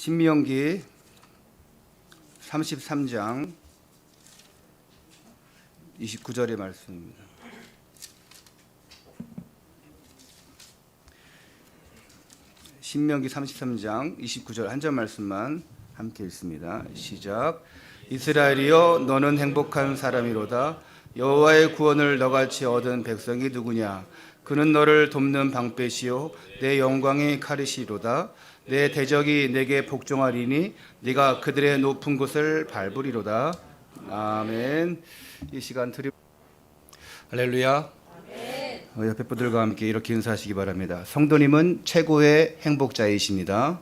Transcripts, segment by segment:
신명기 33장 29절의 말씀입니다. 신명기 33장 29절 한 절 말씀만 함께 읽습니다. 시작. 이스라엘이여 너는 행복한 사람이로다. 여호와의 구원을 너같이 얻은 백성이 누구냐. 그는 너를 돕는 방패시요 내 영광의 칼이시로다. 내 대적이 내게 복종하리니 네가 그들의 높은 곳을 밟으리로다. 아멘. 이 시간 할렐루야. 옆에 분들과 함께 이렇게 인사하시기 바랍니다. 성도님은 최고의 행복자이십니다.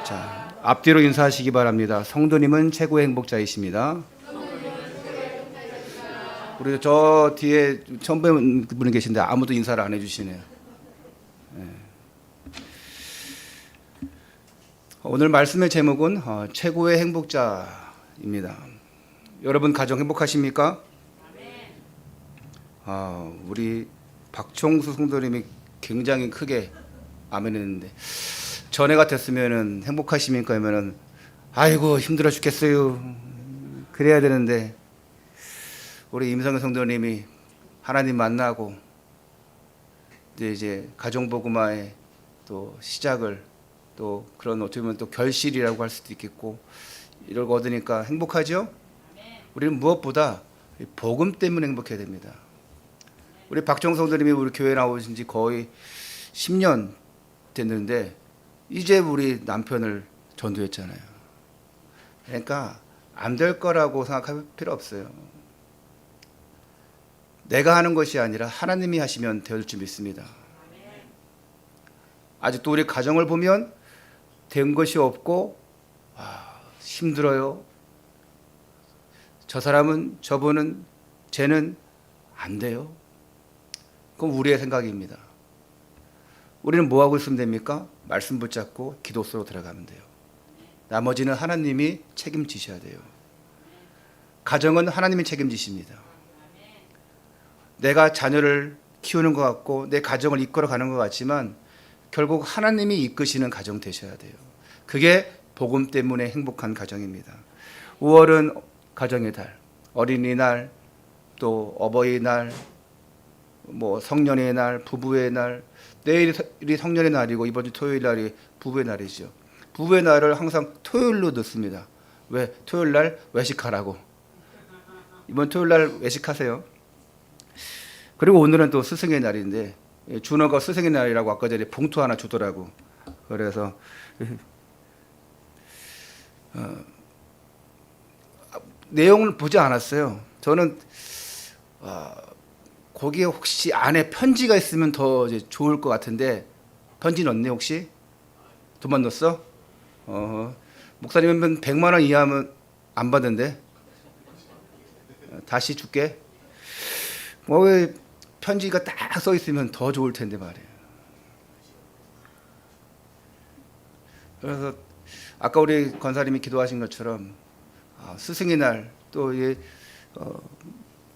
자, 앞뒤로 인사하시기 바랍니다. 성도님은 최고의 행복자이십니다. 우리 저 뒤에 처음 뵙는 분이 계신데 아무도 인사를 안 해주시네요. 네. 오늘 말씀의 제목은 최고의 행복자입니다. 여러분 가정 행복하십니까? 우리 박총수 성도님이 굉장히 크게 아멘 했는데 전에 같았으면은 행복하십니까? 하면은 아이고 힘들어 죽겠어요. 그래야 되는데 우리 임성현 성도님이 하나님 만나고 이제 가정복음화의 또 시작을 또 그런 어떻게 보면 또 결실이라고 할 수도 있겠고 이걸 얻으니까 행복하죠? 우리는 무엇보다 복음 때문에 행복해야 됩니다. 우리 박정 성도님이 우리 교회 나오신 지 거의 10년 됐는데 이제 우리 남편을 전도했잖아요. 그러니까 안 될 거라고 생각할 필요 없어요. 내가 하는 것이 아니라 하나님이 하시면 될 줄 믿습니다. 아직도 우리 가정을 보면 된 것이 없고 힘들어요. 저 사람은 저분은 쟤는 안 돼요. 그건 우리의 생각입니다. 우리는 뭐 하고 있으면 됩니까? 말씀 붙잡고 기도 속으로 들어가면 돼요. 나머지는 하나님이 책임지셔야 돼요. 가정은 하나님이 책임지십니다. 내가 자녀를 키우는 것 같고 내 가정을 이끌어가는 것 같지만 결국 하나님이 이끄시는 가정 되셔야 돼요. 그게 복음 때문에 행복한 가정입니다. 5월은 가정의 달, 어린이날, 또 어버이날, 뭐 성년의 날, 부부의 날, 내일이 성년의 날이고 이번 주 토요일 날이 부부의 날이죠. 부부의 날을 항상 토요일로 넣습니다. 왜? 토요일 날 외식하라고. 이번 토요일 날 외식하세요. 그리고 오늘은 또 스승의 날인데 준호가 스승의 날이라고 아까 전에 봉투 하나 주더라고. 그래서 내용을 보지 않았어요. 저는 거기에 혹시 안에 편지가 있으면 더 이제 좋을 것 같은데 편지 넣었네 혹시? 돈만 넣었어? 목사님은 100만 원 이하면 안 받는데 다시 줄게. 왜 편지가 딱 써 있으면 더 좋을 텐데 말이에요. 그래서 아까 우리 권사님이 기도하신 것처럼 스승의 날 또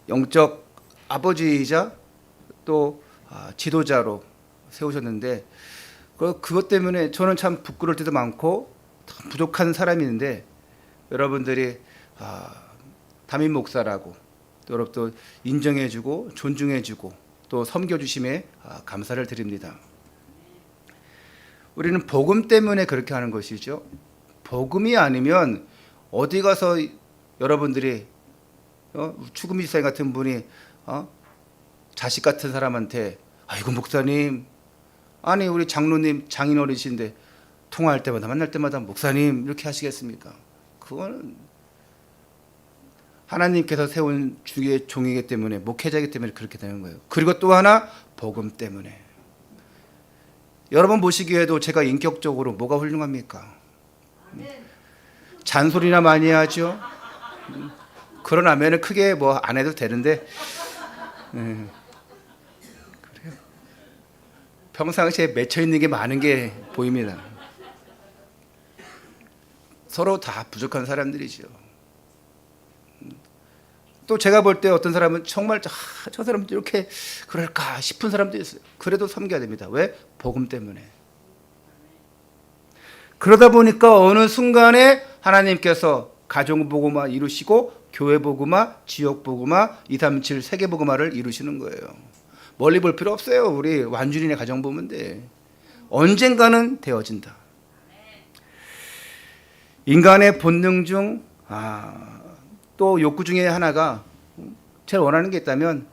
영적 아버지이자 또 지도자로 세우셨는데 그것 때문에 저는 참 부끄러울 때도 많고 부족한 사람인데 여러분들이 담임 목사라고 또 인정해주고 존중해주고 또 섬겨주심에 감사를 드립니다. 우리는 복음 때문에 그렇게 하는 것이죠. 복음이 아니면 어디 가서 여러분들이 추금 집사님 같은 분이 자식 같은 사람한테 아이고 목사님, 아니 우리 장로님 장인 어르신데 통화할 때마다 만날 때마다 목사님 이렇게 하시겠습니까? 그거는 하나님께서 세운 주의 종이기 때문에 목회자이기 때문에 그렇게 되는 거예요. 그리고 또 하나 복음 때문에. 여러분 보시기에도 제가 인격적으로 뭐가 훌륭합니까? 잔소리나 많이 하죠. 그러나면은 크게 뭐 안 해도 되는데 그래요. 평상시에 맺혀 있는 게 많은 게 보입니다. 서로 다 부족한 사람들이죠. 또 제가 볼 때 어떤 사람은 정말 저 사람도 이렇게 그럴까 싶은 사람도 있어요. 그래도 섬겨야 됩니다. 왜? 복음 때문에. 그러다 보니까 어느 순간에 하나님께서 가정복음화 이루시고 교회복음화, 지역복음화, 237 세계복음화를 이루시는 거예요. 멀리 볼 필요 없어요. 우리 완주린의 가정 보면 돼. 언젠가는 되어진다. 인간의 본능 중 또 욕구 중에 하나가 제일 원하는 게 있다면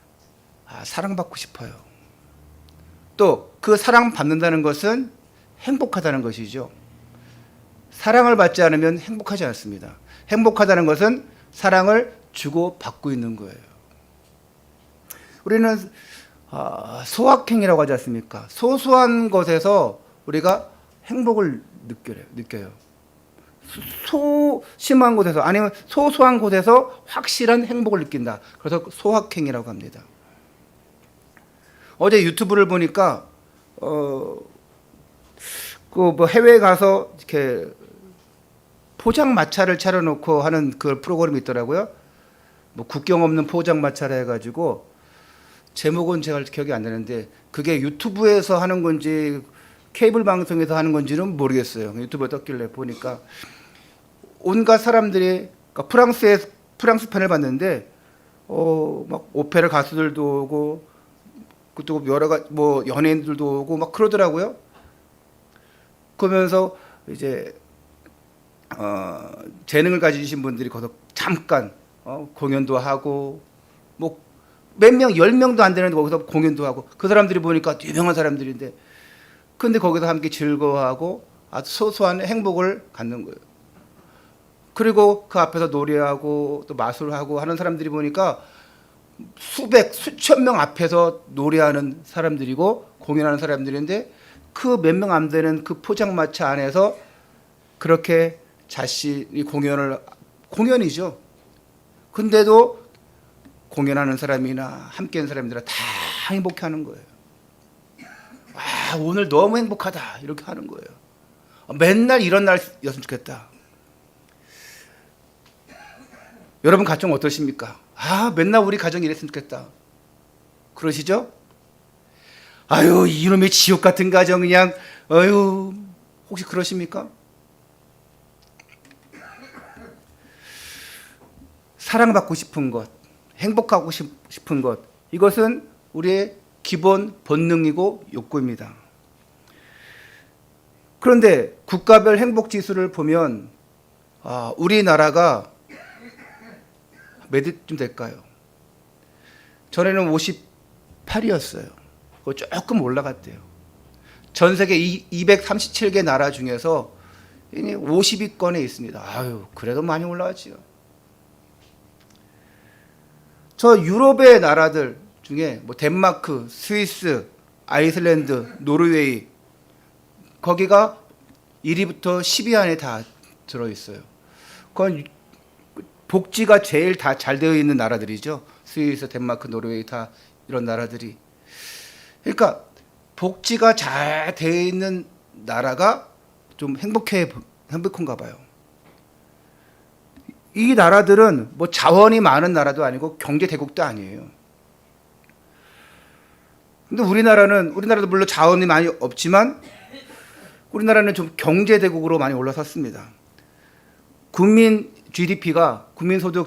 사랑받고 싶어요. 또 그 사랑받는다는 것은 행복하다는 것이죠. 사랑을 받지 않으면 행복하지 않습니다. 행복하다는 것은 사랑을 주고 받고 있는 거예요. 우리는 소확행이라고 하지 않습니까? 소소한 것에서 우리가 행복을 느껴요. 소심한 곳에서 아니면 소소한 곳에서 확실한 행복을 느낀다. 그래서 소확행이라고 합니다. 어제 유튜브를 보니까 그 해외에 가서 이렇게 포장마차를 차려놓고 하는 그 프로그램이 있더라고요. 뭐 국경 없는 포장마차를 해가지고 제목은 제가 기억이 안 나는데 그게 유튜브에서 하는 건지 케이블 방송에서 하는 건지는 모르겠어요. 유튜브에 떴길래 보니까 온갖 사람들이 그러니까 프랑스 편을 봤는데 막 오페라 가수들도 오고 또 여러 가지 뭐 연예인들도 오고 막 그러더라고요. 그러면서 이제 재능을 가지신 분들이 거기서 잠깐 공연도 하고 뭐 몇 명, 10명도 안 되는데 거기서 공연도 하고 그 사람들이 보니까 유명한 사람들인데 근데 거기서 함께 즐거워하고 아주 소소한 행복을 갖는 거예요. 그리고 그 앞에서 노래하고 또 마술하고 하는 사람들이 보니까 수천 명 앞에서 노래하는 사람들이고 공연하는 사람들인데 그 몇 명 안 되는 그 포장마차 안에서 그렇게 자신이 공연이죠. 근데도 공연하는 사람이나 함께하는 사람들은 다 행복해하는 거예요. 오늘 너무 행복하다 이렇게 하는 거예요. 맨날 이런 날이었으면 좋겠다. 여러분 가정 어떠십니까? 맨날 우리 가정이 이랬으면 좋겠다. 그러시죠? 이놈의 지옥 같은 가정 그냥 혹시 그러십니까? 사랑받고 싶은 것, 행복하고 싶은 것, 이것은 우리의 기본 본능이고 욕구입니다. 그런데 국가별 행복 지수를 보면 우리나라가 몇쯤 될까요? 전에는 58이었어요. 그거 조금 올라갔대요. 전 세계 237개 나라 중에서 50위권에 있습니다. 그래도 많이 올라갔지요. 저 유럽의 나라들 중에 뭐 덴마크, 스위스, 아이슬란드, 노르웨이 거기가 1위부터 10위 안에 다 들어있어요. 그건 복지가 제일 다 잘 되어 있는 나라들이죠. 스위스, 덴마크, 노르웨이 다 이런 나라들이. 그러니까 복지가 잘 되어 있는 나라가 좀 행복한가 봐요. 이 나라들은 뭐 자원이 많은 나라도 아니고 경제 대국도 아니에요. 근데 우리나라도 물론 자원이 많이 없지만 우리나라는 좀 경제 대국으로 많이 올라섰습니다. 국민소득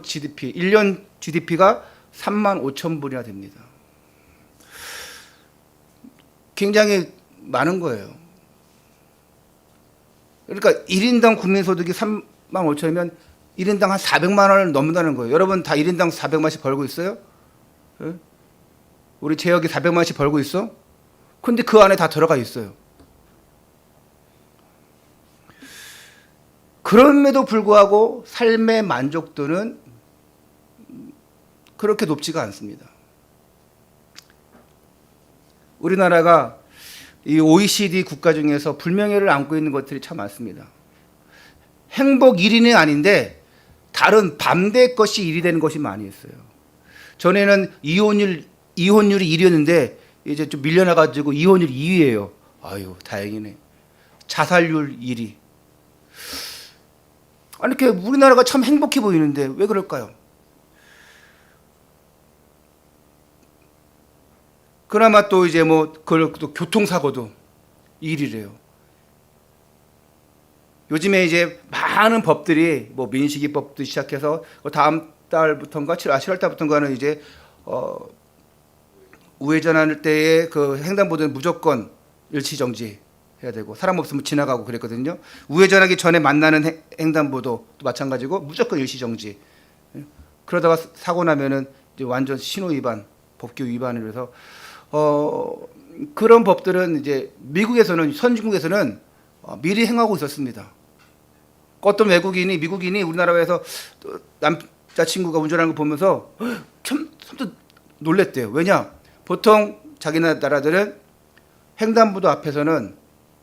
GDP 1년 GDP가 3만 5천 불이나 됩니다. 굉장히 많은 거예요. 그러니까 1인당 국민소득이 3만 5천이면 1인당 한 400만 원을 넘는다는 거예요. 여러분 다 1인당 400만씩 벌고 있어요? 네? 우리 재혁이 400만씩 벌고 있어? 근데 그 안에 다 들어가 있어요. 그럼에도 불구하고 삶의 만족도는 그렇게 높지가 않습니다. 우리나라가 이 OECD 국가 중에서 불명예를 안고 있는 것들이 참 많습니다. 행복 1위는 아닌데 다른 반대 것이 1위 되는 것이 많이 있어요. 전에는 이혼율이 1위였는데 이제 좀 밀려나가지고 이혼율 2위예요. 다행이네. 자살률 1위. 이렇게 우리나라가 참 행복해 보이는데 왜 그럴까요? 그나마 또 이제 또 교통사고도 1위래요. 요즘에 이제 많은 법들이 뭐 민식이법도 시작해서 다음 달부터인가 7월 달부터인가는 이제 우회전할 때에 그 횡단보도는 무조건 일시정지 해야 되고 사람 없으면 지나가고 그랬거든요. 우회전하기 전에 만나는 횡단보도도 마찬가지고 무조건 일시정지. 그러다가 사고 나면은 이제 완전 신호 위반, 법규 위반을 해서 그런 법들은 이제 미국에서는 선진국에서는 미리 행하고 있었습니다. 어떤 미국인이 우리나라에서 남자친구가 운전하는 거 보면서 참 놀랬대요. 왜냐? 보통 자기네 나라들은 횡단보도 앞에서는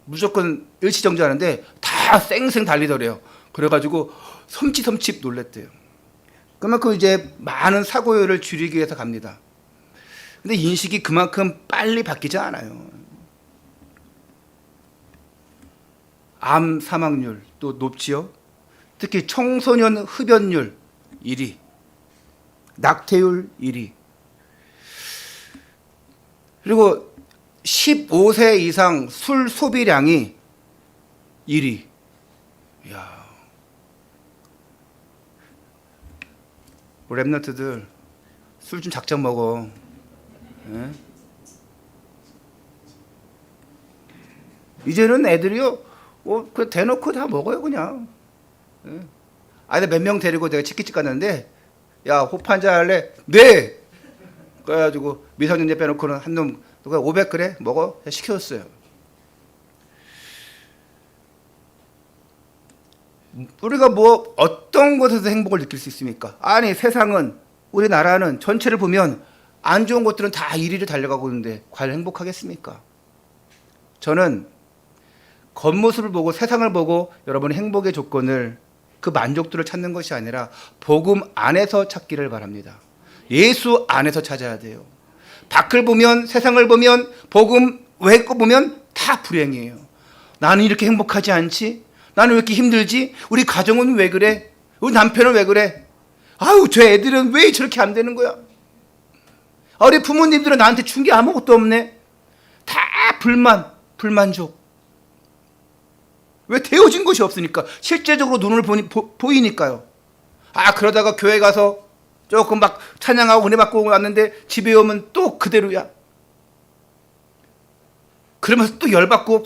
무조건 일시정지하는데 다 쌩쌩 달리더래요. 그래가지고 섬찟 놀랬대요. 그만큼 이제 많은 사고율을 줄이기 위해서 갑니다. 근데 인식이 그만큼 빨리 바뀌지 않아요. 암 사망률 또 높지요. 특히 청소년 흡연율 1위, 낙태율 1위. 그리고 15세 이상 술 소비량이 1위. 이야. 랩너트들 술 좀 작작 먹어. 예? 이제는 애들이요, 그 대놓고 다 먹어요 그냥. 예? 아니 몇 명 데리고 내가 치킨집 갔는데, 야 호프 한잔 할래? 네. 그래가지고 미성년자 빼놓고는 한 놈 누가 500 그래 먹어 시켰어요. 우리가 뭐 어떤 것에서 행복을 느낄 수 있습니까? 아니 세상은, 우리나라는 전체를 보면 안 좋은 것들은 다 이리로 달려가고 있는데 과연 행복하겠습니까? 저는 겉모습을 보고 세상을 보고 여러분의 행복의 조건을, 그 만족도를 찾는 것이 아니라 복음 안에서 찾기를 바랍니다. 예수 안에서 찾아야 돼요. 밖을 보면, 세상을 보면, 복음 외 거 보면 다 불행이에요. 나는 이렇게 행복하지 않지? 나는 왜 이렇게 힘들지? 우리 가정은 왜 그래? 우리 남편은 왜 그래? 아유, 저 애들은 왜 저렇게 안 되는 거야? 우리 부모님들은 나한테 준 게 아무것도 없네. 다 불만족. 왜 되어진 것이 없으니까. 실제적으로 눈을 보이니까요. 그러다가 교회 가서 조금 막 찬양하고 은혜 받고 왔는데 집에 오면 또 그대로야. 그러면서 또 열받고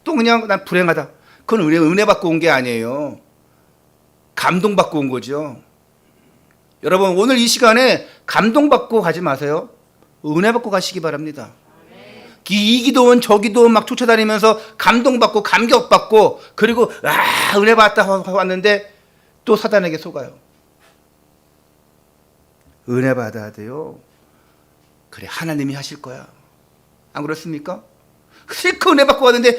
또 그냥 난 불행하다. 그건 은혜 받고 온 게 아니에요. 감동받고 온 거죠. 여러분 오늘 이 시간에 감동받고 가지 마세요. 은혜 받고 가시기 바랍니다. 이 기도원 저 기도원 막 쫓아다니면서 감동받고 감격받고, 그리고 은혜 받았다 왔는데 또 사단에게 속아요. 은혜 받아야 돼요. 그래 하나님이 하실 거야. 안 그렇습니까? 실컷 은혜 받고 왔는데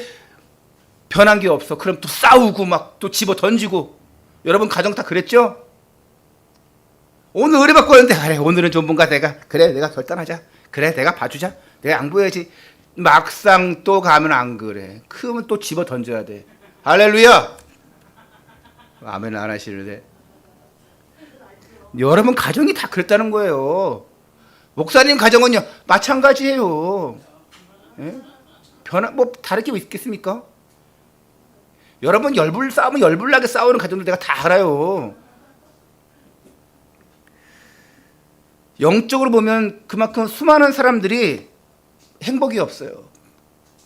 변한 게 없어. 그럼 또 싸우고 막 또 집어 던지고. 여러분 가정 다 그랬죠? 오늘 은혜 받고 왔는데 그래 오늘은 좀 뭔가 내가 결단하자. 그래 내가 봐주자. 내가 양보해야지. 막상 또 가면 안 그래. 그러면 또 집어 던져야 돼. 할렐루야. 아멘 안 하시는데. 여러분 가정이 다 그랬다는 거예요. 목사님 가정은요 마찬가지예요. 예? 뭐 다를 게 있겠습니까? 여러분 열불나게 싸우는 가정들 내가 다 알아요. 영적으로 보면 그만큼 수많은 사람들이 행복이 없어요.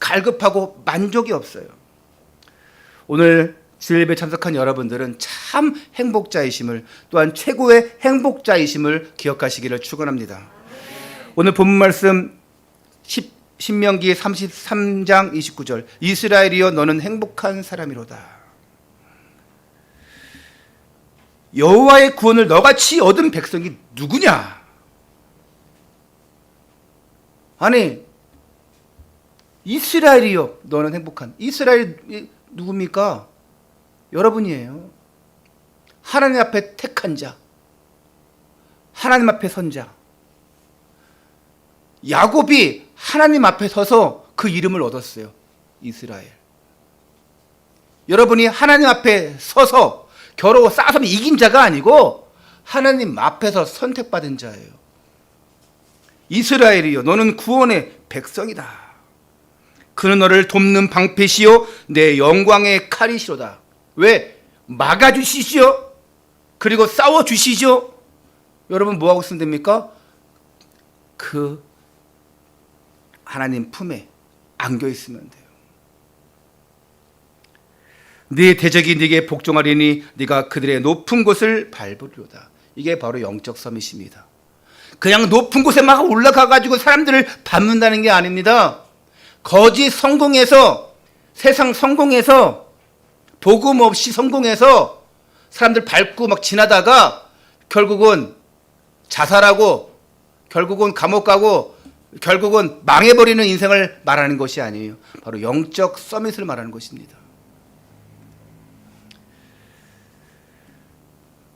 갈급하고 만족이 없어요. 오늘 주일예배 참석한 여러분들은 참 행복자이심을, 또한 최고의 행복자이심을 기억하시기를 축원합니다. 오늘 본문 말씀 신명기 33장 29절, 이스라엘이여 너는 행복한 사람이로다. 여호와의 구원을 너같이 얻은 백성이 누구냐? 아니 이스라엘이여 너는 행복한, 이스라엘이 누굽니까? 여러분이에요. 하나님 앞에 택한 자, 하나님 앞에 선 자. 야곱이 하나님 앞에 서서 그 이름을 얻었어요. 이스라엘. 여러분이 하나님 앞에 서서 겨루 싸서 이긴 자가 아니고 하나님 앞에서 선택받은 자예요. 이스라엘이여 너는 구원의 백성이다. 그는 너를 돕는 방패시요 내 영광의 칼이시로다. 왜? 막아주시죠. 그리고 싸워주시죠. 여러분 뭐하고 있으면 됩니까? 그 하나님 품에 안겨 있으면 돼요. 네 대적이 네게 복종하리니 네가 그들의 높은 곳을 밟으리로다. 이게 바로 영적 서밋입니다. 그냥 높은 곳에 막 올라가가지고 사람들을 밟는다는 게 아닙니다. 거짓 성공해서, 세상 성공해서, 복음 없이 성공해서 사람들 밟고 막 지나다가 결국은 자살하고, 결국은 감옥 가고, 결국은 망해버리는 인생을 말하는 것이 아니에요. 바로 영적 서밋을 말하는 것입니다.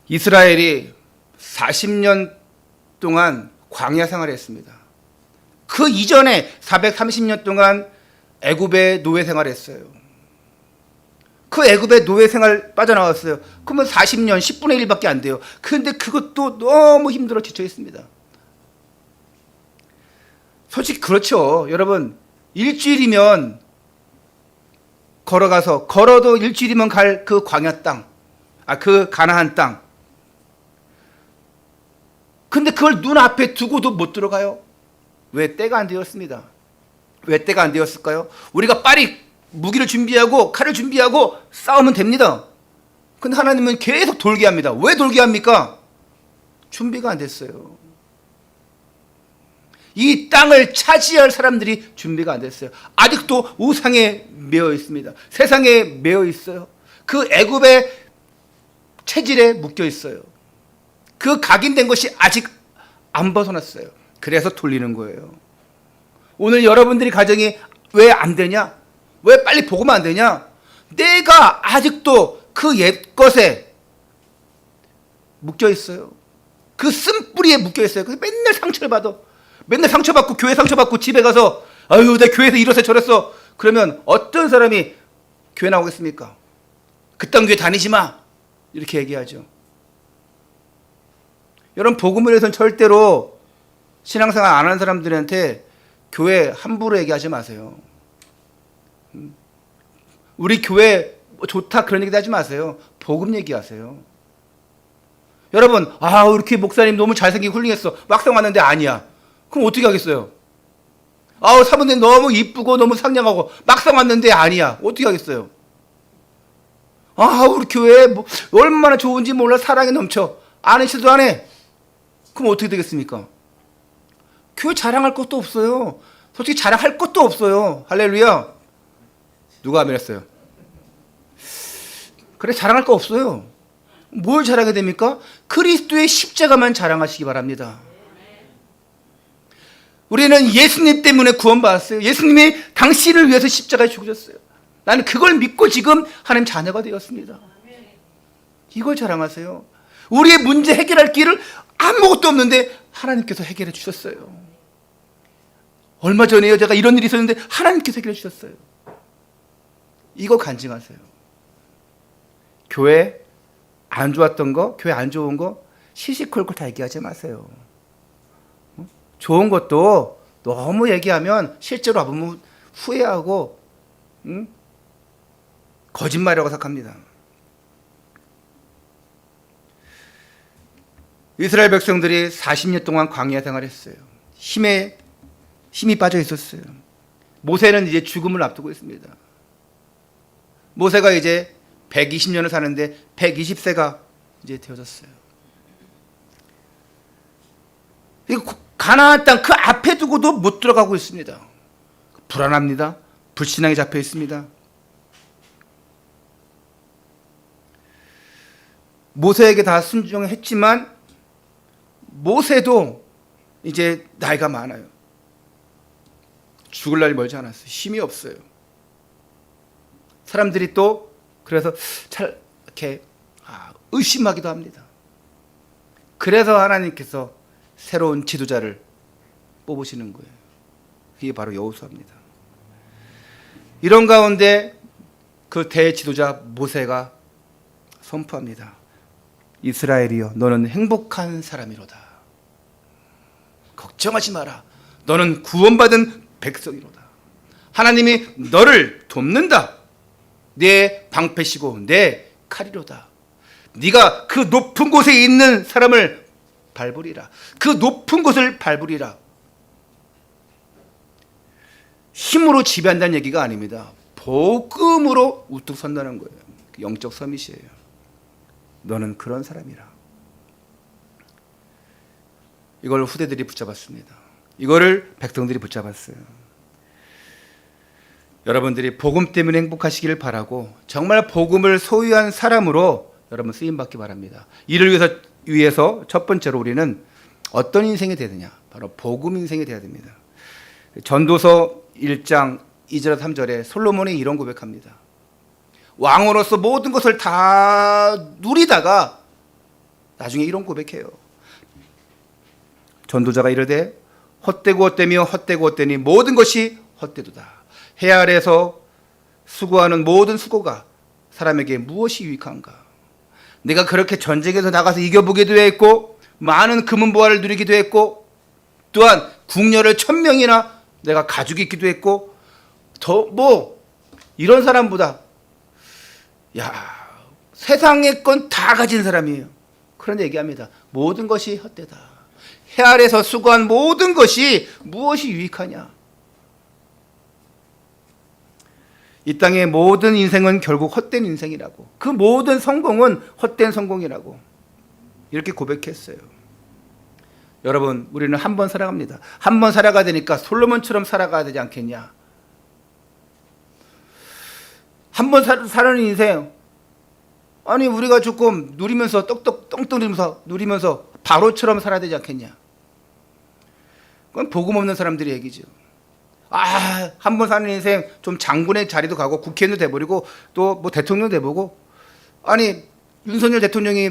이스라엘이 40년 동안 광야 생활을 했습니다. 그 이전에 430년 동안 애굽의 노예 생활을 했어요. 그 애굽의 노예 생활 빠져나왔어요. 그러면 40년 10분의 1밖에 안 돼요. 그런데 그것도 너무 힘들어 지쳐 있습니다. 솔직히 그렇죠. 여러분, 일주일이면 걸어도 일주일이면 갈 그 광야 땅, 그 가나안 땅. 근데 그걸 눈앞에 두고도 못 들어가요. 왜? 때가 안 되었습니다. 왜 때가 안 되었을까요? 우리가 빨리 무기를 준비하고 칼을 준비하고 싸우면 됩니다. 근데 하나님은 계속 돌게 합니다. 왜 돌게 합니까? 준비가 안 됐어요. 이 땅을 차지할 사람들이 준비가 안 됐어요. 아직도 우상에 매여 있습니다. 세상에 매여 있어요. 그 애굽의 체질에 묶여 있어요. 그 각인된 것이 아직 안 벗어났어요. 그래서 돌리는 거예요. 오늘 여러분들이 가정이 왜 안 되냐? 왜 빨리 복으면 안 되냐? 내가 아직도 그 옛것에 묶여 있어요. 그 쓴뿌리에 묶여 있어요. 그래서 맨날 상처를 받아. 맨날 상처받고 교회 상처받고 집에 가서 아유 내 교회에서 이러서 저랬어. 그러면 어떤 사람이 교회 나오겠습니까? 그딴 교회 다니지 마. 이렇게 얘기하죠. 여러분 복음을 위해서는 절대로 신앙생활 안 하는 사람들한테 교회 함부로 얘기하지 마세요. 우리 교회 좋다 그런 얘기 하지 마세요. 복음 얘기하세요. 여러분 이렇게 목사님 너무 잘생기고 훌륭했어. 막상 왔는데 아니야. 그럼 어떻게 하겠어요? 사모님 너무 이쁘고 너무 상냥하고 막상 왔는데 아니야. 어떻게 하겠어요? 우리 교회 얼마나 좋은지 몰라. 사랑이 넘쳐. 아는 안 해. 그럼 어떻게 되겠습니까? 교회 자랑할 것도 없어요. 솔직히 자랑할 것도 없어요. 할렐루야. 누가 아멘 했어요? 그래 자랑할 거 없어요. 뭘 자랑해야 됩니까? 그리스도의 십자가만 자랑하시기 바랍니다. 우리는 예수님 때문에 구원받았어요. 예수님이 당신을 위해서 십자가에 죽으셨어요. 나는 그걸 믿고 지금 하나님 자녀가 되었습니다. 이걸 자랑하세요. 우리의 문제 해결할 길을 아무것도 없는데 하나님께서 해결해 주셨어요. 얼마 전에요 제가 이런 일이 있었는데 하나님께서 해결해 주셨어요. 이거 간증하세요. 교회 안 좋았던 거, 교회 안 좋은 거 시시콜콜 다 얘기하지 마세요. 좋은 것도 너무 얘기하면 실제로 와보면 후회하고 거짓말이라고 생각합니다. 이스라엘 백성들이 40년 동안 광야 생활했어요. 힘이 빠져 있었어요. 모세는 이제 죽음을 앞두고 있습니다. 모세가 이제 120년을 사는데 120세가 이제 되어졌어요. 가나안 땅 그 앞에 두고도 못 들어가고 있습니다. 불안합니다. 불신앙에 잡혀 있습니다. 모세에게 다 순종했지만 모세도 이제 나이가 많아요. 죽을 날이 멀지 않았어요. 힘이 없어요. 사람들이 또 그래서 잘 이렇게 의심하기도 합니다. 그래서 하나님께서 새로운 지도자를 뽑으시는 거예요. 그게 바로 여호수아입니다. 이런 가운데 그 대지도자 모세가 선포합니다. 이스라엘이여 너는 행복한 사람이로다. 걱정하지 마라. 너는 구원받은 백성이로다. 하나님이 너를 돕는다. 내 방패시고 내 가리로다. 네가 그 높은 곳에 있는 사람을 밟으리라. 그 높은 곳을 밟으리라. 힘으로 지배한다는 얘기가 아닙니다. 복음으로 우뚝 선다는 거예요. 영적 서밋이에요. 너는 그런 사람이라. 이걸 후대들이 붙잡았습니다. 이거를 백성들이 붙잡았어요. 여러분들이 복음 때문에 행복하시기를 바라고 정말 복음을 소유한 사람으로 여러분 쓰임받기 바랍니다. 이를 위해서 첫 번째로 우리는 어떤 인생이 되느냐, 바로 복음 인생이 되어야 됩니다. 전도서 1장 2절 3절에 솔로몬이 이런 고백합니다. 왕으로서 모든 것을 다 누리다가 나중에 이런 고백해요. 전도자가 이르되 헛되고 헛되며 헛되고 헛되니 모든 것이 헛되도다. 해 아래에서 수고하는 모든 수고가 사람에게 무엇이 유익한가? 내가 그렇게 전쟁에서 나가서 이겨보기도 했고 많은 금은보화를 누리기도 했고 또한 궁녀를 1000명이나 내가 가지고 있기도 했고 더 이런 사람보다 세상의 건 다 가진 사람이에요. 그런데 얘기합니다. 모든 것이 헛되다. 해 아래에서 수고한 모든 것이 무엇이 유익하냐? 이 땅의 모든 인생은 결국 헛된 인생이라고. 그 모든 성공은 헛된 성공이라고. 이렇게 고백했어요. 여러분, 우리는 한 번 살아갑니다. 한 번 살아가야 되니까 솔로몬처럼 살아가야 되지 않겠냐? 한 번 사는 인생, 아니 우리가 조금 누리면서 똥똥 누리면서 바로처럼 살아야 되지 않겠냐? 그건 복음 없는 사람들의 얘기죠. 한 번 사는 인생 좀 장군의 자리도 가고 국회의원도 돼버리고 또 뭐 대통령 돼보고, 아니 윤석열 대통령이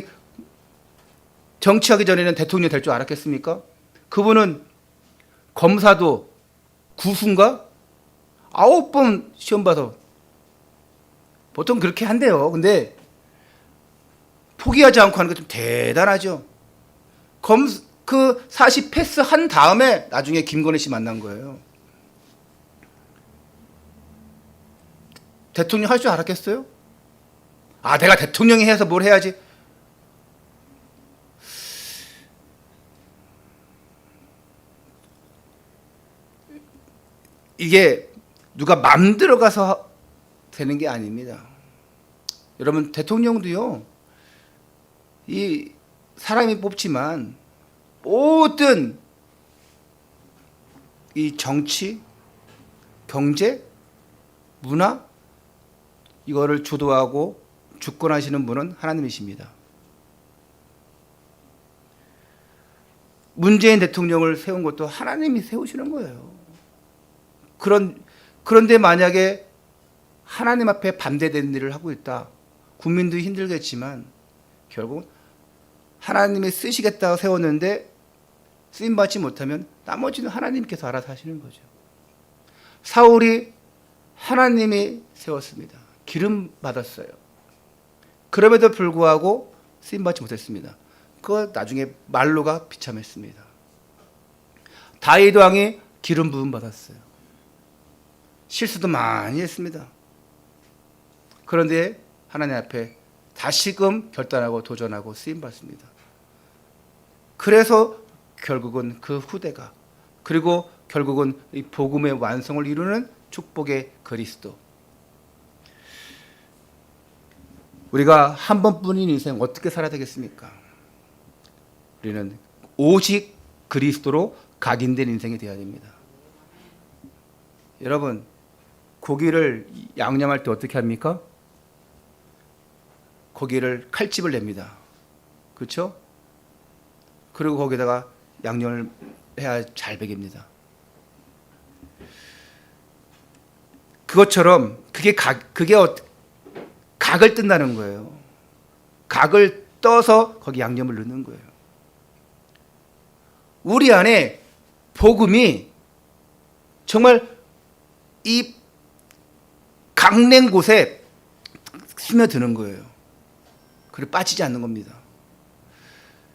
정치하기 전에는 대통령 될 줄 알았겠습니까? 그분은 검사도 구순가 9번 시험 봐서 보통 그렇게 한대요. 근데 포기하지 않고 하는 게 좀 대단하죠. 그 40 패스 한 다음에 나중에 김건희 씨 만난 거예요. 대통령 할 줄 알았겠어요? 내가 대통령이 해서 뭘 해야지. 이게 누가 맘대로 가서 되는 게 아닙니다. 여러분, 대통령도요, 이 사람이 뽑지만 모든 이 정치, 경제, 문화 이거를 주도하고 주권하시는 분은 하나님이십니다. 문재인 대통령을 세운 것도 하나님이 세우시는 거예요. 그런데 만약에 하나님 앞에 반대되는 일을 하고 있다. 국민도 힘들겠지만 결국 하나님이 쓰시겠다고 세웠는데 쓰임받지 못하면 나머지는 하나님께서 알아서 하시는 거죠. 사울이 하나님이 세웠습니다. 기름 받았어요. 그럼에도 불구하고 쓰임받지 못했습니다. 그거 나중에 말로가 비참했습니다. 다윗 왕이 기름 부음 받았어요. 실수도 많이 했습니다. 그런데 하나님 앞에 다시금 결단하고 도전하고 쓰임받습니다. 그래서 결국은 그 후대가, 그리고 결국은 이 복음의 완성을 이루는 축복의 그리스도. 우리가 한 번뿐인 인생 어떻게 살아야 되겠습니까? 우리는 오직 그리스도로 각인된 인생이 되어야 됩니다. 여러분, 고기를 양념할 때 어떻게 합니까? 고기를 칼집을 냅니다. 그렇죠? 그리고 거기다가 양념을 해야 잘 배깁니다. 그것처럼 그게 각을 뜬다는 거예요. 각을 떠서 거기 양념을 넣는 거예요. 우리 안에 복음이 정말 이 각낸 곳에 스며드는 거예요. 그리고 빠지지 않는 겁니다.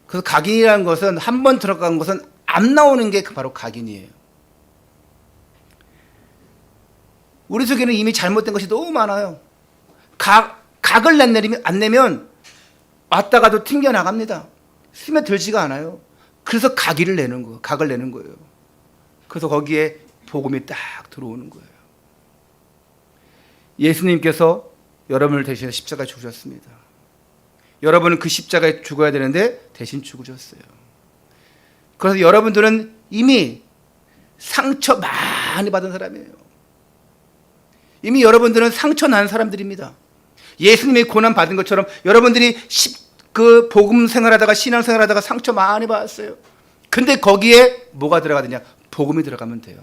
그래서 각인이라는 것은 한 번 들어간 것은 안 나오는 게 바로 각인이에요. 우리 속에는 이미 잘못된 것이 너무 많아요. 각을 안 내면 왔다가도 튕겨나갑니다. 스며들지가 않아요. 그래서 각을 내는 거예요. 그래서 거기에 복음이 딱 들어오는 거예요. 예수님께서 여러분을 대신해 십자가에 죽으셨습니다. 여러분은 그 십자가에 죽어야 되는데 대신 죽으셨어요. 그래서 여러분들은 이미 상처 많이 받은 사람이에요. 이미 여러분들은 상처 난 사람들입니다. 예수님의 고난 받은 것처럼 여러분들이 그 복음 생활하다가 신앙 생활하다가 상처 많이 받았어요. 근데 거기에 뭐가 들어가느냐? 복음이 들어가면 돼요.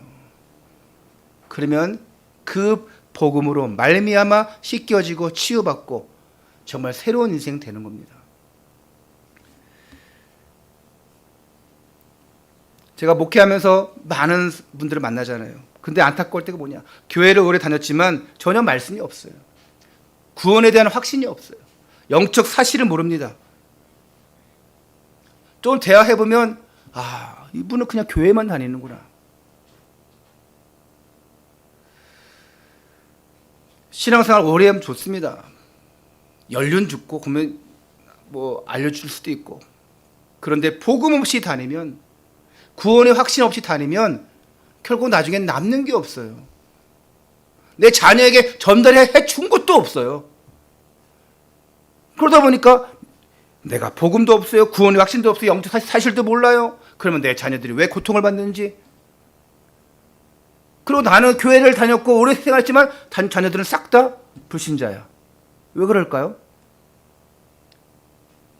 그러면 그 복음으로 말미암아 씻겨지고 치유받고 정말 새로운 인생 되는 겁니다. 제가 목회하면서 많은 분들을 만나잖아요. 근데 안타까울 때가 뭐냐? 교회를 오래 다녔지만 전혀 말씀이 없어요. 구원에 대한 확신이 없어요. 영적 사실을 모릅니다. 좀 대화해보면 이분은 그냥 교회만 다니는구나. 신앙생활 오래 하면 좋습니다. 연륜 죽고 그러면 뭐 알려줄 수도 있고. 그런데 복음 없이 다니면, 구원의 확신 없이 다니면 결국 나중엔 남는 게 없어요. 내 자녀에게 전달해 준 것도 없어요. 그러다 보니까 내가 복음도 없어요. 구원의 확신도 없어요. 영적 사실도 몰라요. 그러면 내 자녀들이 왜 고통을 받는지. 그리고 나는 교회를 다녔고 오래 생활했지만 자녀들은 싹 다 불신자야. 왜 그럴까요?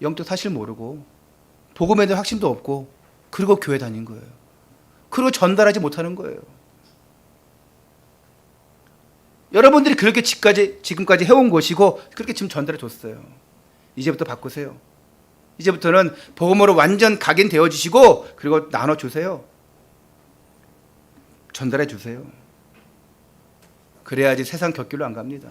영적 사실 모르고 복음에 대한 확신도 없고 그리고 교회 다닌 거예요. 그리고 전달하지 못하는 거예요. 여러분들이 그렇게 지금까지 해온 것이고 그렇게 지금 전달해 줬어요. 이제부터 바꾸세요. 이제부터는 복음으로 완전 각인되어지시고 그리고 나눠주세요. 전달해 주세요. 그래야지 세상 곁길로 안 갑니다.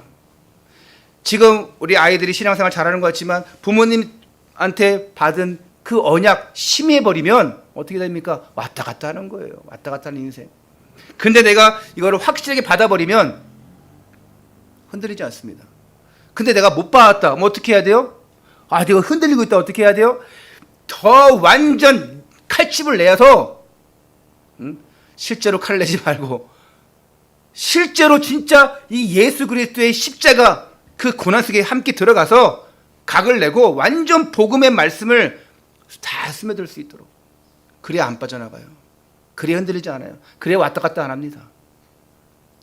지금 우리 아이들이 신앙생활 잘하는 것 같지만 부모님한테 받은 그 언약 심해버리면 어떻게 됩니까? 왔다 갔다 하는 거예요. 왔다 갔다 하는 인생. 근데 내가 이거를 확실하게 받아버리면 흔들리지 않습니다. 근데 내가 못 받았다. 뭐 어떻게 해야 돼요? 내가 흔들리고 있다. 어떻게 해야 돼요? 더 완전 칼집을 내서 실제로 칼 내지 말고 실제로 진짜 이 예수 그리스도의 십자가 그 고난 속에 함께 들어가서 각을 내고 완전 복음의 말씀을 다 스며들 수 있도록. 그래야 안 빠져나가요. 그래야 흔들리지 않아요. 그래야 왔다 갔다 안 합니다.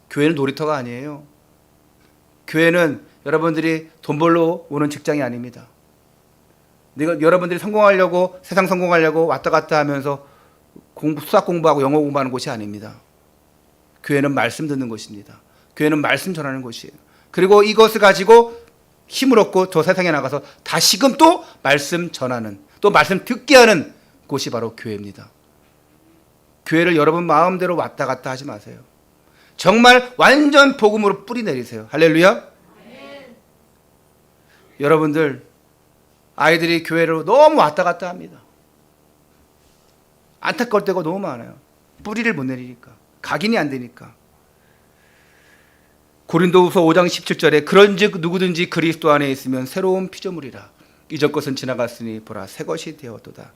교회는 놀이터가 아니에요. 교회는 여러분들이 돈 벌러 오는 직장이 아닙니다. 여러분들이 성공하려고 세상 성공하려고 왔다 갔다 하면서 수학 공부하고 영어 공부하는 곳이 아닙니다. 교회는 말씀 듣는 곳입니다. 교회는 말씀 전하는 곳이에요. 그리고 이것을 가지고 힘을 얻고 저 세상에 나가서 다시금 또 말씀 전하는, 또 말씀 듣게 하는 곳이 바로 교회입니다. 교회를 여러분 마음대로 왔다 갔다 하지 마세요. 정말 완전 복음으로 뿌리 내리세요. 할렐루야. 여러분들 아이들이 교회로 너무 왔다 갔다 합니다. 안타까울 때가 너무 많아요. 뿌리를 못 내리니까. 각인이 안 되니까. 고린도후서 5장 17절에 그런즉 누구든지 그리스도 안에 있으면 새로운 피조물이라. 이전 것은 지나갔으니 보라 새 것이 되었도다.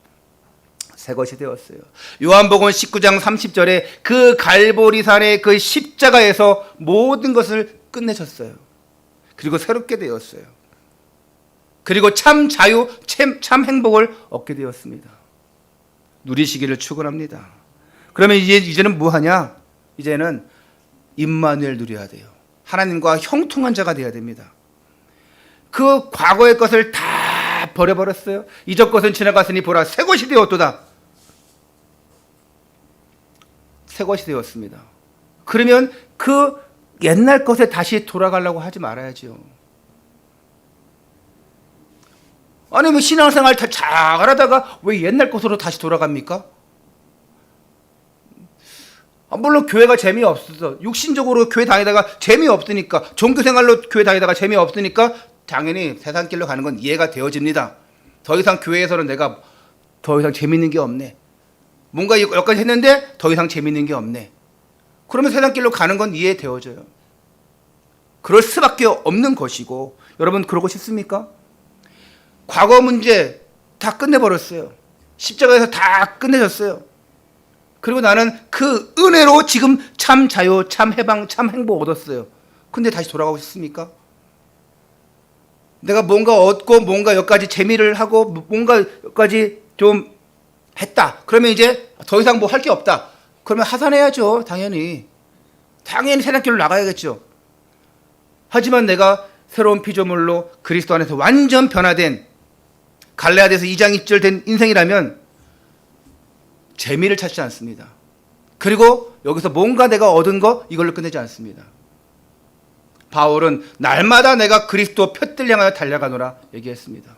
새 것이 되었어요. 요한복음 19장 30절에 그 갈보리산의 그 십자가에서 모든 것을 끝내셨어요. 그리고 새롭게 되었어요. 그리고 참 자유, 참 행복을 얻게 되었습니다. 누리시기를 축원합니다. 그러면 이제는 뭐 하냐? 이제는 임마누엘 누려야 돼요. 하나님과 형통한 자가 되어야 됩니다. 그 과거의 것을 다 버려버렸어요. 이전 것은 지나갔으니 보라 새 것이 되었도다. 새 것이 되었습니다. 그러면 그 옛날 것에 다시 돌아가려고 하지 말아야죠. 아니 뭐 신앙생활 다 잘하다가 왜 옛날 것으로 다시 돌아갑니까? 물론 교회가 재미없어서 육신적으로 교회 다니다가 재미없으니까, 종교생활로 교회 다니다가 재미없으니까 당연히 세상길로 가는 건 이해가 되어집니다. 더 이상 교회에서는 내가 더 이상 재밌는 게 없네. 뭔가 여기까지 했는데 더 이상 재밌는 게 없네. 그러면 세상길로 가는 건 이해되어져요. 그럴 수밖에 없는 것이고, 여러분 그러고 싶습니까? 과거 문제 다 끝내버렸어요. 십자가에서 다 끝내졌어요. 그리고 나는 그 은혜로 지금 참 자유, 참 해방, 참 행복 얻었어요. 근데 다시 돌아가고 싶습니까? 내가 뭔가 얻고 뭔가 여기까지 재미를 하고 뭔가 여기까지 좀 했다. 그러면 이제 더 이상 뭐 할 게 없다. 그러면 하산해야죠. 당연히 새벽길로 나가야겠죠. 하지만 내가 새로운 피조물로 그리스도 안에서 완전 변화된 갈라디아서 2장 2절 된 인생이라면 재미를 찾지 않습니다. 그리고 여기서 뭔가 내가 얻은 거 이걸로 끝내지 않습니다. 바울은 날마다 내가 그리스도 표뜰 향하여 달려가노라 얘기했습니다.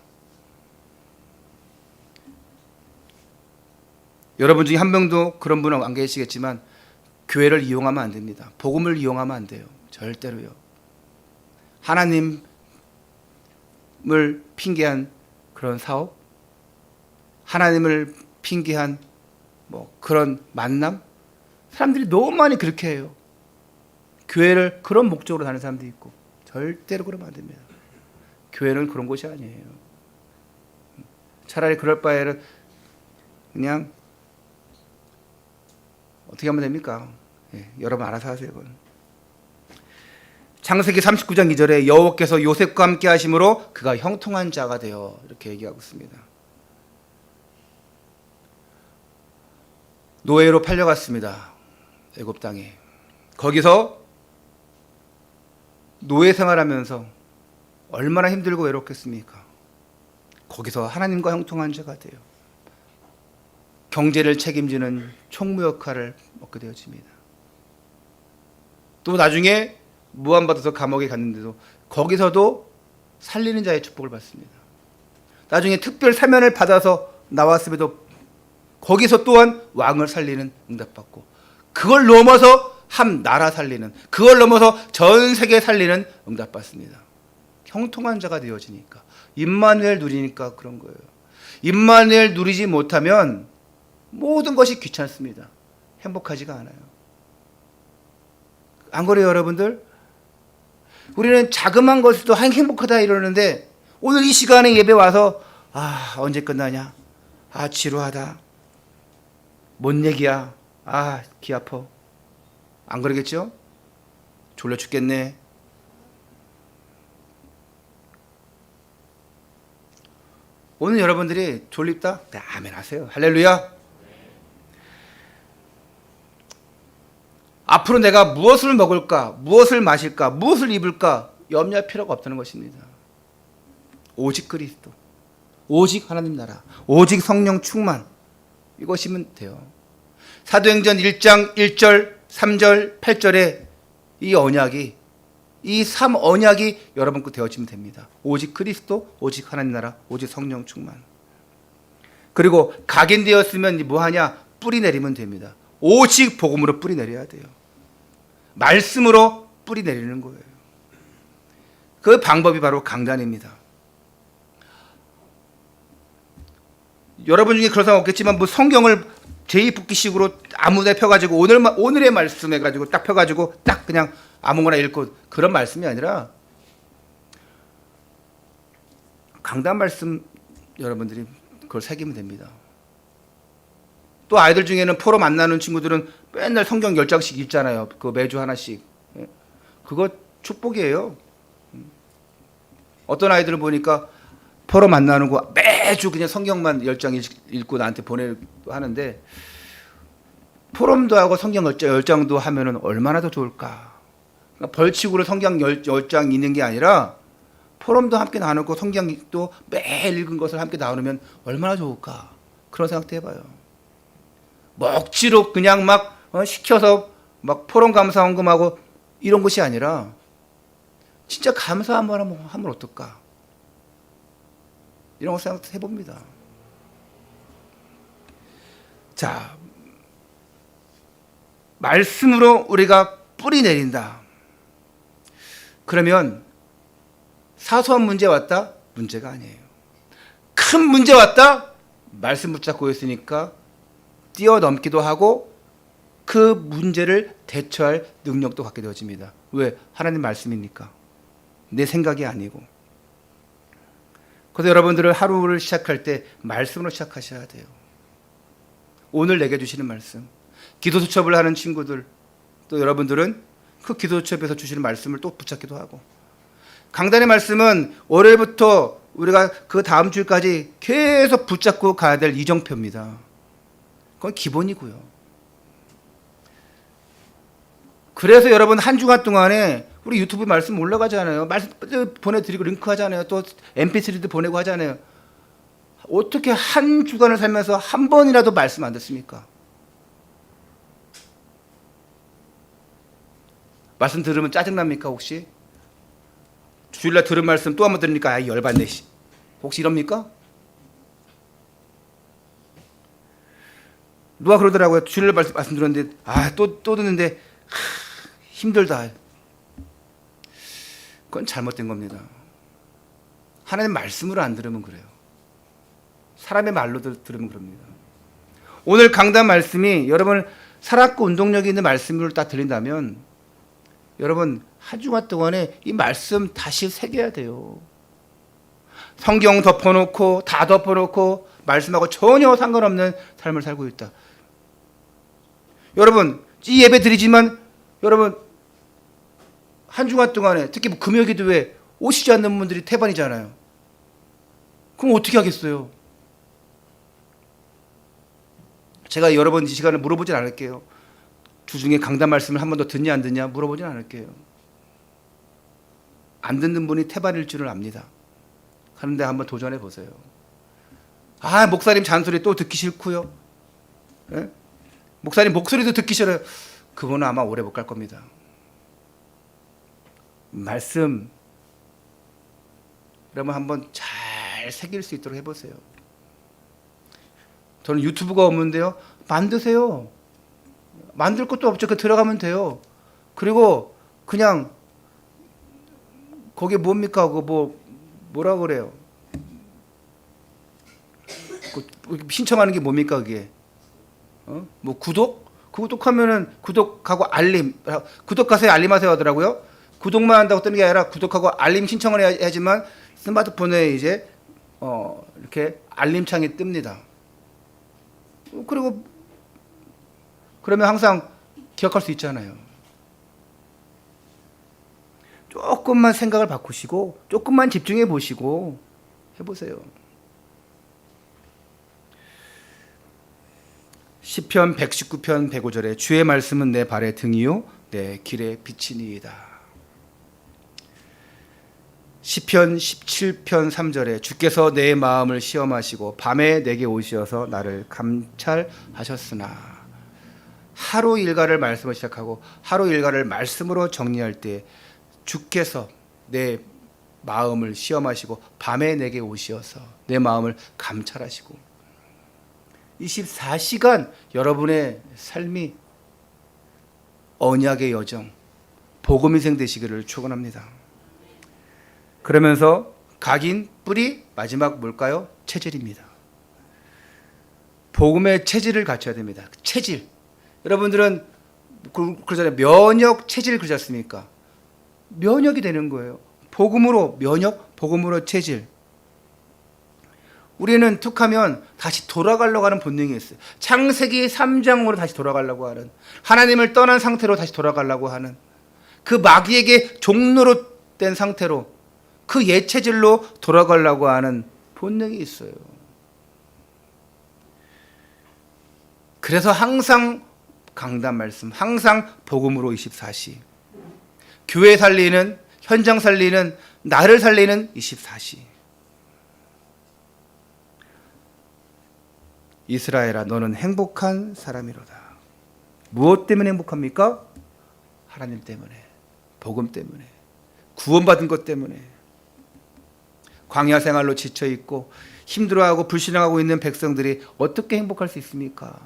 여러분 중에 한 명도 그런 분은 안 계시겠지만 교회를 이용하면 안 됩니다. 복음을 이용하면 안 돼요. 절대로요. 하나님을 핑계한 그런 사업, 하나님을 핑계한 뭐 그런 만남, 사람들이 너무 많이 그렇게 해요. 교회를 그런 목적으로 다니는 사람도 있고, 절대로 그러면 안 됩니다. 교회는 그런 곳이 아니에요. 차라리 그럴 바에는 그냥 어떻게 하면 됩니까? 여러분 알아서 하세요. 그건. 창세기 39장 2절에 여호와께서 요셉과 함께 하심으로 그가 형통한 자가 되어 이렇게 얘기하고 있습니다. 노예로 팔려갔습니다. 애굽 땅에. 거기서 노예 생활하면서 얼마나 힘들고 외롭겠습니까? 거기서 하나님과 형통한 자가 돼요. 경제를 책임지는 총무 역할을 맡게 되어집니다. 또 나중에 무함받아서 감옥에 갔는데도 거기서도 살리는 자의 축복을 받습니다. 나중에 특별 사면을 받아서 나왔음에도 거기서 또한 왕을 살리는 응답받고, 그걸 넘어서 한 나라 살리는, 그걸 넘어서 전 세계 살리는 응답받습니다. 형통한 자가 되어지니까, 임마누엘 누리니까 그런 거예요. 임마누엘 누리지 못하면 모든 것이 귀찮습니다. 행복하지가 않아요. 안 그래요, 여러분들? 우리는 자그마한 것에도 행복하다 이러는데 오늘 이 시간에 예배 와서 언제 끝나냐? 지루하다. 뭔 얘기야? 귀 아파. 안 그러겠죠? 졸려 죽겠네. 오늘 여러분들이 졸립다? 네, 아멘 하세요. 할렐루야. 앞으로 내가 무엇을 먹을까, 무엇을 마실까, 무엇을 입을까 염려할 필요가 없다는 것입니다. 오직 그리스도, 오직 하나님 나라, 오직 성령 충만, 이것이면 돼요. 사도행전 1장 1절, 3절, 8절에 이 언약이, 이 3언약이 여러분 거 되어지면 됩니다. 오직 그리스도, 오직 하나님 나라, 오직 성령 충만. 그리고 각인되었으면 뭐하냐? 뿌리 내리면 됩니다. 오직 복음으로 뿌리 내려야 돼요. 말씀으로 뿌리 내리는 거예요. 그 방법이 바로 강단입니다. 여러분 중에 그런 사람 없겠지만 뭐 성경을 제2붓기식으로 아무데 펴가지고 오늘의 말씀 해가지고 딱 펴가지고 딱 그냥 아무거나 읽고 그런 말씀이 아니라 강단 말씀 여러분들이 그걸 새기면 됩니다. 또 아이들 중에는 포럼 만나는 친구들은 맨날 성경 10장씩 읽잖아요. 그 매주 하나씩. 그거 축복이에요. 어떤 아이들을 보니까 포럼 만나는 거 매주 그냥 성경만 10장 읽고 나한테 보내고 하는데, 포럼도 하고 성경 10장도 하면은 얼마나 더 좋을까. 그러니까 벌칙으로 성경 10장 읽는 게 아니라 포럼도 함께 나누고 성경도 매일 읽은 것을 함께 나누면 얼마나 좋을까. 그런 생각도 해봐요. 먹지로 그냥 막 시켜서 막 포럼 감사 헌금하고 이런 것이 아니라 진짜 감사 한번 하면 어떨까? 이런 거 생각 해봅니다. 자, 말씀으로 우리가 뿌리 내린다. 그러면 사소한 문제 왔다? 문제가 아니에요. 큰 문제 왔다? 말씀 붙잡고 있으니까 뛰어넘기도 하고 그 문제를 대처할 능력도 갖게 되어집니다. 왜? 하나님 말씀이니까. 내 생각이 아니고. 그래서 여러분들은 하루를 시작할 때 말씀으로 시작하셔야 돼요. 오늘 내게 주시는 말씀. 기도 수첩을 하는 친구들, 또 여러분들은 그 기도 수첩에서 주시는 말씀을 또 붙잡기도 하고, 강단의 말씀은 월요일부터 우리가 그 다음 주까지 계속 붙잡고 가야 될 이정표입니다. 그건 기본이고요. 그래서 여러분 한 주간 동안에 우리 유튜브 말씀 올라가잖아요. 말씀 보내드리고 링크 하잖아요. 또 mp3도 보내고 하잖아요. 어떻게 한 주간을 살면서 한 번이라도 말씀 안 듣습니까? 말씀 들으면 짜증납니까 혹시? 주일날 들은 말씀 또 한 번 들으니까 아 열받네. 혹시 이럽니까? 누가 그러더라고요. 주일날 말씀 들었는데 또 듣는데 힘들다. 그건 잘못된 겁니다. 하나님 말씀으로 안 들으면 그래요. 사람의 말로 들으면 그럽니다. 오늘 강단 말씀이 여러분 살았고 운동력이 있는 말씀을 딱 들린다면 여러분 한 주간 동안에 이 말씀 다시 새겨야 돼요. 성경 덮어놓고 다 덮어놓고 말씀하고 전혀 상관없는 삶을 살고 있다. 여러분 이 예배 드리지만 여러분 한 주간 동안에 특히 금요기도에 오시지 않는 분들이 태반이잖아요. 그럼 어떻게 하겠어요? 제가 여러 번 이 시간을 물어보진 않을게요. 주중에 강단 말씀을 한 번 더 듣냐 안 듣냐 물어보진 않을게요. 안 듣는 분이 태반일 줄을 압니다. 하는데 한번 도전해 보세요. 목사님 잔소리 또 듣기 싫고요. 예? 목사님 목소리도 듣기 싫어요. 그분은 아마 오래 못 갈 겁니다. 말씀 그러면 한번 잘 새길 수 있도록 해보세요. 저는 유튜브가 없는데요. 만드세요. 만들 것도 없죠. 들어가면 돼요. 그리고 그냥 거기에 뭡니까? 뭐라 그래요? 신청하는 게 뭡니까 그게? 구독? 구독하면은 구독하고 알림, 구독하세요, 알림하세요 하더라고요. 구독만 한다고 뜨는 게 아니라 구독하고 알림 신청을 해야지만 스마트폰에 이제 이렇게 알림창이 뜹니다. 그리고 그러면 항상 기억할 수 있잖아요. 조금만 생각을 바꾸시고 조금만 집중해 보시고 해보세요. 시편 119편 105절에 주의 말씀은 내 발의 등이요 내 길의 빛이니이다. 시편 17편 3절에 주께서 내 마음을 시험하시고 밤에 내게 오시어서 나를 감찰하셨으나. 하루 일과를 말씀으로 시작하고 하루 일과를 말씀으로 정리할 때 주께서 내 마음을 시험하시고 밤에 내게 오시어서 내 마음을 감찰하시고 24시간 여러분의 삶이 언약의 여정, 복음의 생 되시기를 축원합니다. 그러면서 각인, 뿌리, 마지막 뭘까요? 체질입니다. 복음의 체질을 갖춰야 됩니다. 체질. 여러분들은 그러잖아요. 면역 체질 그러지 않습니까? 면역이 되는 거예요. 복음으로 면역, 복음으로 체질. 우리는 툭하면 다시 돌아가려고 하는 본능이 있어요. 창세기 3장으로 다시 돌아가려고 하는, 하나님을 떠난 상태로 다시 돌아가려고 하는, 그 마귀에게 종로로 된 상태로 그 옛 체질로 돌아가려고 하는 본능이 있어요. 그래서 항상 강단 말씀, 항상 복음으로 24시. 교회 살리는, 현장 살리는, 나를 살리는 24시. 이스라엘아 너는 행복한 사람이로다. 무엇 때문에 행복합니까? 하나님 때문에, 복음 때문에, 구원받은 것 때문에. 광야 생활로 지쳐있고 힘들어하고 불신앙하고 있는 백성들이 어떻게 행복할 수 있습니까?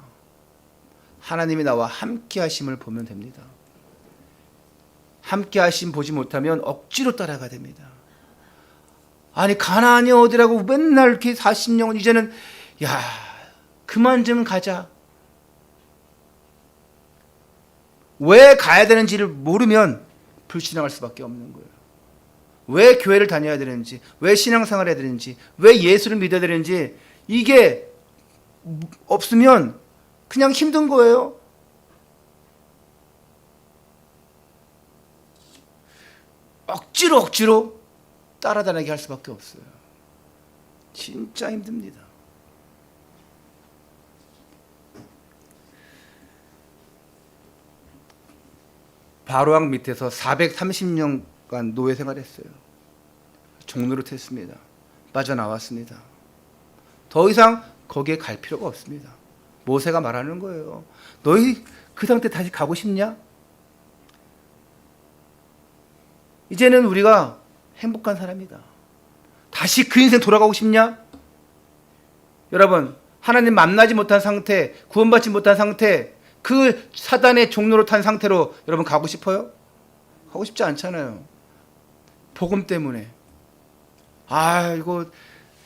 하나님이 나와 함께 하심을 보면 됩니다. 함께 하심 보지 못하면 억지로 따라가야 됩니다. 아니 가나안이 어디라고 맨날 이렇게 40년 이제는 그만 좀 가자. 왜 가야 되는지를 모르면 불신앙할 수밖에 없는 거예요. 왜 교회를 다녀야 되는지, 왜 신앙생활을 해야 되는지, 왜 예수를 믿어야 되는지 이게 없으면 그냥 힘든 거예요. 억지로 따라다니게 할 수밖에 없어요. 진짜 힘듭니다. 바로왕 밑에서 430년간 노예 생활했어요. 종노릇했습니다. 빠져나왔습니다. 더 이상 거기에 갈 필요가 없습니다. 모세가 말하는 거예요. 너희 그 상태 다시 가고 싶냐? 이제는 우리가 행복한 사람이다. 다시 그 인생 돌아가고 싶냐? 여러분, 하나님 만나지 못한 상태, 구원받지 못한 상태, 그 사단의 종로로 탄 상태로 여러분 가고 싶어요? 가고 싶지 않잖아요. 복음 때문에. 이거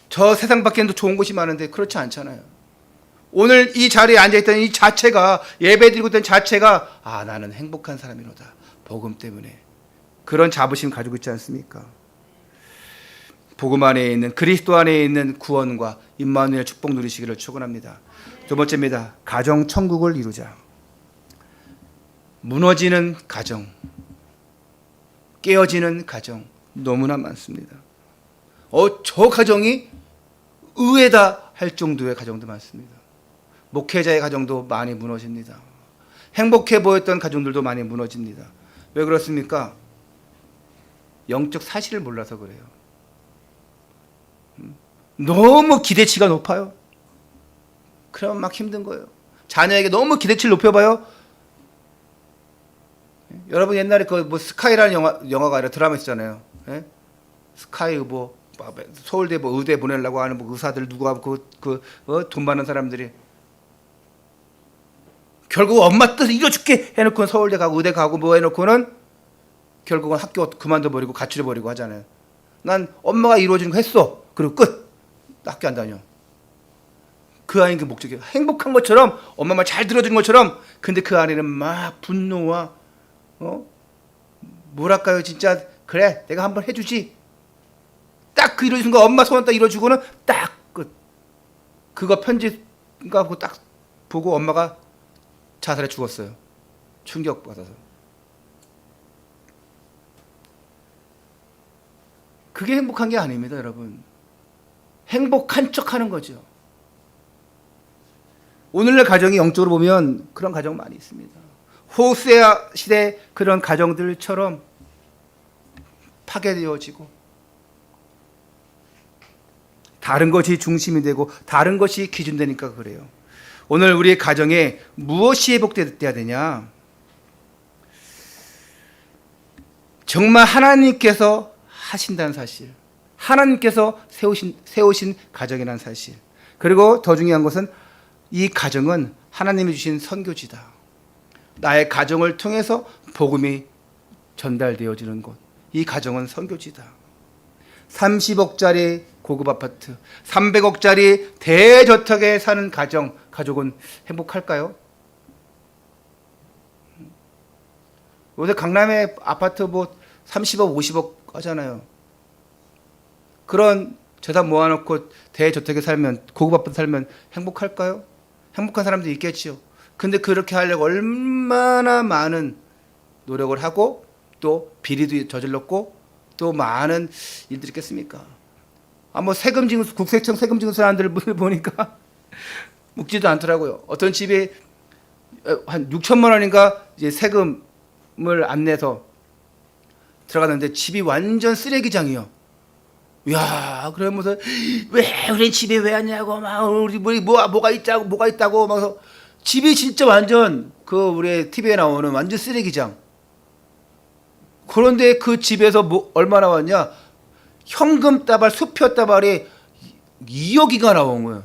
저 세상 밖에는 좋은 곳이 많은데 그렇지 않잖아요. 오늘 이 자리에 앉아있던 이 자체가, 예배드리고 있던 자체가 나는 행복한 사람이로다. 복음 때문에. 그런 자부심 가지고 있지 않습니까? 복음 안에 있는, 그리스도 안에 있는 구원과 임마누엘 축복 누리시기를 축원합니다. 두 번째입니다. 가정 천국을 이루자. 무너지는 가정, 깨어지는 가정 너무나 많습니다. 저 가정이 의외다 할 정도의 가정도 많습니다. 목회자의 가정도 많이 무너집니다. 행복해 보였던 가정들도 많이 무너집니다. 왜 그렇습니까? 영적 사실을 몰라서 그래요. 너무 기대치가 높아요. 그러면 막 힘든 거예요. 자녀에게 너무 기대치를 높여봐요. 여러분 옛날에 그 스카이라는 영화가 아니라 드라마 있잖아요. 예? 스카이 서울대 의대 보내려고 하는 의사들 누가 돈 많은 사람들이 결국 엄마 뜻을 이뤄줄게 해놓고는 서울대 가고 의대 가고 해놓고는 결국은 학교 그만둬 버리고 가출해 버리고 하잖아요. 난 엄마가 이루어주는 거 했어. 그리고 끝. 학교 안 다녀. 그 안에 그 목적이 행복한 것처럼 엄마 말 잘 들어주는 것처럼, 근데 그 안에는 막 분노와 뭐랄까요, 진짜 그래 내가 한번 해주지. 딱 그 이루어준 거 엄마 소원 딱 이뤄주고는 딱 끝. 그거 편지가 그거 딱 보고 엄마가 자살해 죽었어요. 충격받아서. 그게 행복한 게 아닙니다, 여러분. 행복한 척 하는 거죠. 오늘날 가정이 영적으로 보면 그런 가정 많이 있습니다. 호세아 시대 그런 가정들처럼 파괴되어지고 다른 것이 중심이 되고 다른 것이 기준되니까 그래요. 오늘 우리의 가정에 무엇이 회복되어야 되냐? 정말 하나님께서 하신다는 사실, 하나님께서 세우신 가정이라는 사실, 그리고 더 중요한 것은 이 가정은 하나님이 주신 선교지다. 나의 가정을 통해서 복음이 전달되어지는 곳, 이 가정은 선교지다. 30억짜리 고급 아파트, 300억짜리 대저택에 사는 가족은 행복할까요? 요새 강남에 아파트 30억, 50억 하잖아요. 그런 재산 모아놓고 대저택에 살면, 고급 아파트 살면 행복할까요? 행복한 사람도 있겠지요. 근데 그렇게 하려고 얼마나 많은 노력을 하고 또 비리도 저질렀고 또 많은 일들이 있겠습니까? 세금징수, 국세청 세금징수 사람들 보니까 묵지도 않더라고요. 어떤 집에 한 6천만 원인가 이제 세금을 안 내서 들어갔는데 집이 완전 쓰레기장이요. 야, 그러면서 왜 우리 집에 왜 왔냐고 막 우리 뭐가 있다고 막 집이 진짜 완전 우리 TV에 나오는 완전 쓰레기장. 그런데 그 집에서 얼마나 왔냐? 현금 따발, 수표 따발에 2억이가 나온 거예요.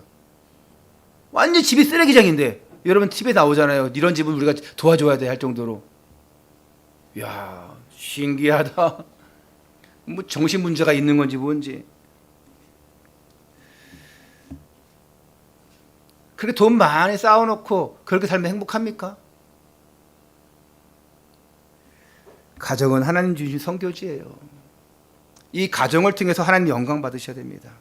완전 집이 쓰레기장인데. 여러분 TV에 나오잖아요. 이런 집은 우리가 도와줘야 돼 할 정도로. 이야, 신기하다. 정신 문제가 있는 건지 뭔지. 그렇게 돈 많이 쌓아놓고 그렇게 살면 행복합니까? 가정은 하나님 주신 선교지예요. 이 가정을 통해서 하나님 영광 받으셔야 됩니다.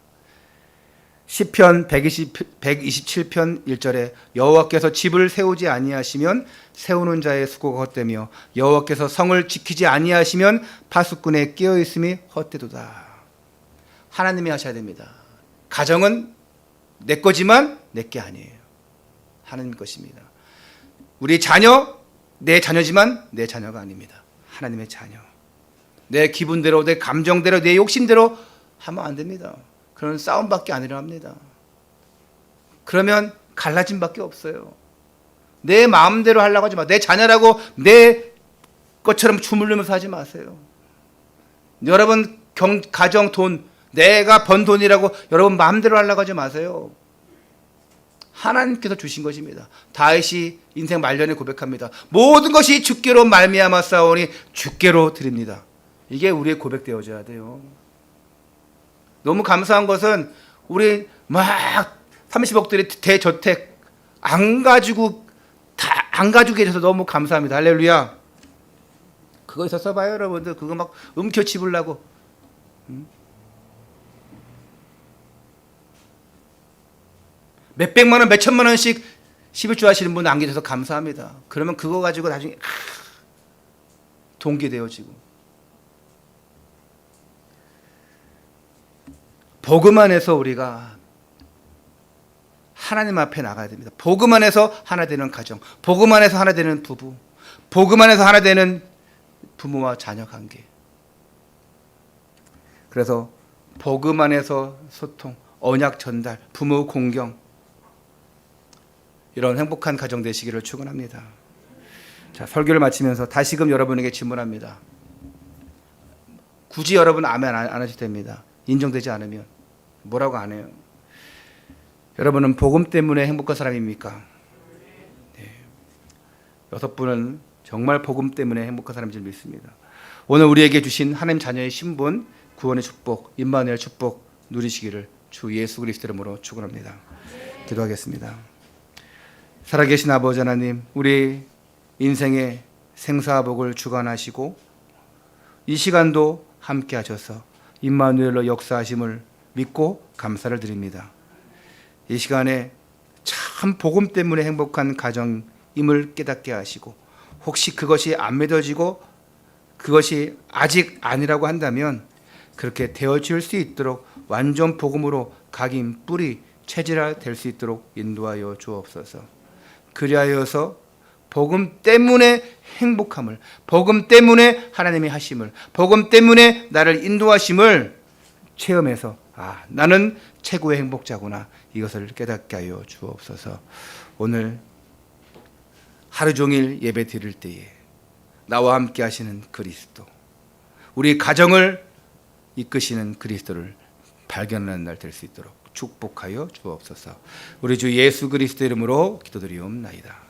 시편 127편 1절에 여호와께서 집을 세우지 아니하시면 세우는 자의 수고가 헛되며 여호와께서 성을 지키지 아니하시면 파수꾼의 깨어 있음이 헛되도다. 하나님이 하셔야 됩니다. 가정은 내 거지만 내 게 아니에요. 하나님 것입니다. 우리 자녀 내 자녀지만 내 자녀가 아닙니다. 하나님의 자녀. 내 기분대로 내 감정대로 내 욕심대로 하면 안 됩니다. 그런 싸움밖에 안 일어납니다. 그러면 갈라짐밖에 없어요. 내 마음대로 하려고 하지 마. 내 자녀라고 내 것처럼 주물르면서 하지 마세요. 여러분 가정 돈 내가 번 돈이라고 여러분 마음대로 하려고 하지 마세요. 하나님께서 주신 것입니다. 다윗이 인생 말년에 고백합니다. 모든 것이 주께로 말미암아 싸우니 주께로 드립니다. 이게 우리의 고백되어져야 돼요. 너무 감사한 것은 우리 막 30억들이 대저택 안 가지고 계셔서 너무 감사합니다. 할렐루야. 그거에서 써봐요 여러분들. 그거 막 움켜쥐으려고. 몇백만 원 몇천만 원씩 11조 하시는 분 안 계셔서 감사합니다. 그러면 그거 가지고 나중에 동기되어지고. 복음 안에서 우리가 하나님 앞에 나가야 됩니다. 복음 안에서 하나 되는 가정, 복음 안에서 하나 되는 부부, 복음 안에서 하나 되는 부모와 자녀 관계. 그래서 복음 안에서 소통, 언약 전달, 부모 공경, 이런 행복한 가정 되시기를 축원합니다. 자, 설교를 마치면서 다시금 여러분에게 질문합니다. 굳이 여러분 아멘 안 하셔도 됩니다. 인정되지 않으면 뭐라고 안 해요. 여러분은 복음 때문에 행복한 사람입니까? 네. 6분은 정말 복음 때문에 행복한 사람인 줄 믿습니다. 오늘 우리에게 주신 하나님 자녀의 신분, 구원의 축복, 임마누엘 축복 누리시기를 주 예수 그리스도 이름으로 축원합니다. 기도하겠습니다. 살아계신 아버지 하나님, 우리 인생의 생사복을 주관하시고 이 시간도 함께 하셔서 임마누엘로 역사하심을 믿고 감사를 드립니다. 이 시간에 참 복음 때문에 행복한 가정임을 깨닫게 하시고, 혹시 그것이 안 믿어지고 그것이 아직 아니라고 한다면 그렇게 되어질 수 있도록 완전 복음으로 각인 뿌리 체질화 될 수 있도록 인도하여 주옵소서. 그리하여서 복음 때문에 행복함을, 복음 때문에 하나님이 하심을, 복음 때문에 나를 인도하심을 체험해서 나는 최고의 행복자구나, 이것을 깨닫게 하여 주옵소서. 오늘 하루 종일 예배 드릴 때에 나와 함께 하시는 그리스도, 우리 가정을 이끄시는 그리스도를 발견하는 날 될 수 있도록 축복하여 주옵소서. 우리 주 예수 그리스도 이름으로 기도드리옵나이다.